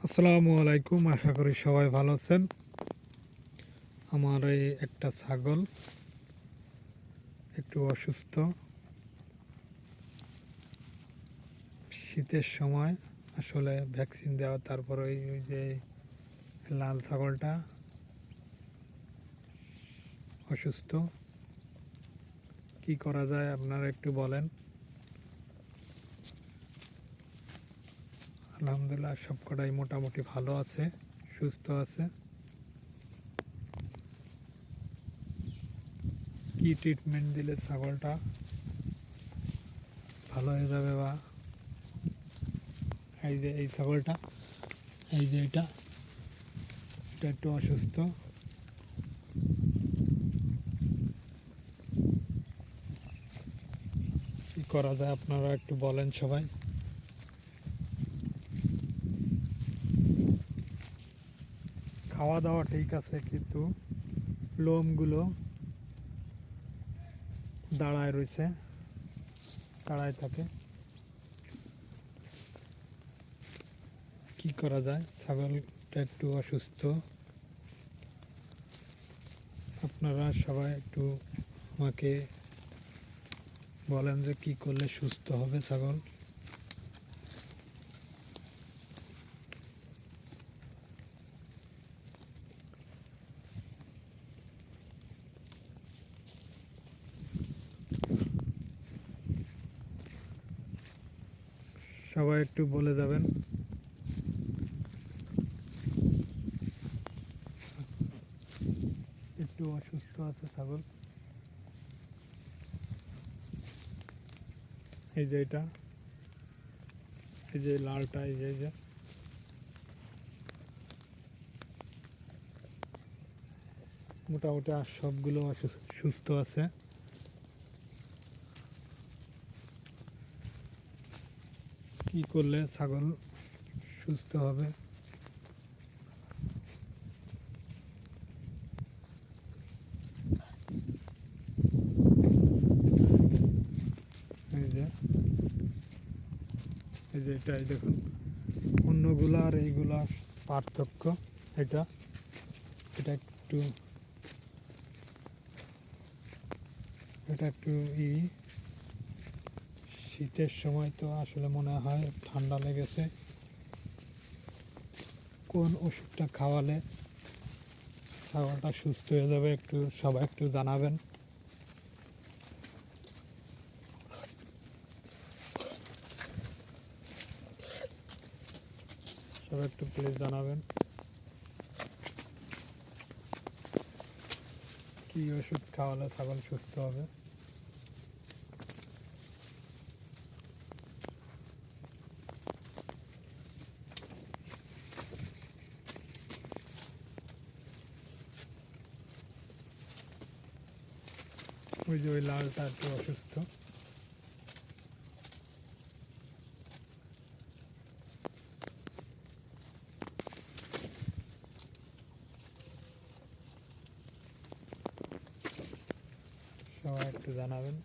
আসসালামু আলাইকুম, আশা করি সবাই ভালো আছেন। আমার এই একটা ছাগল একটু অসুস্থ। শীতের সময় আসলে ভ্যাকসিন দেওয়া, তারপর ওই যে লাল ছাগলটা অসুস্থ। কি করা যায় আপনারা একটু বলেন। আলহামদুলিল্লাহ সবকটাই মোটামুটি ভালো আছে, সুস্থ আছে। কি ট্রিটমেন্ট দিলে ছাগলটা ভালো হয়ে যাবে? বা এই যে এই ছাগলটা, এই যে এটা একটু অসুস্থ। কি করা যায় আপনারা একটু বলেন সবাই। খাওয়া দাওয়া ঠিক আছে, কিন্তু লোমগুলো দাঁড়ায় রয়েছে, দাঁড়ায় থাকে। কি করা যায়? ছাগলটা একটু অসুস্থ। আপনারা সবাই একটু আমাকে বলেন যে কি করলে সুস্থ হবে ছাগল। সবাই একটু বলে যাবেন। একটু অসুস্থ আছে ছাগল। এই যে এটা, এই যে লালটা, এই যে মোটামুটি আর সবগুলো সুস্থ আছে। কি করলে ছাগল সুস্থ হবে? এই যে, এই যে এটাই দেখুন, অন্যগুলা আর এইগুলা পার্থক্য। এটা এটা একটু, এটা একটু শীতের সময় তো আসলে মনে হয় ঠান্ডা লেগেছে। কোন ওষুধটা খাওয়ালে ছাগলটা সুস্থ হয়ে যাবে একটু সবাই একটু জানাবেন। সবাই একটু প্লিজ জানাবেন কি ওষুধ খাওয়ালে ছাগল সুস্থ হবে। ওই যে ওই লালটা একটু অসুস্থ। সবাই একটু জানাবেন।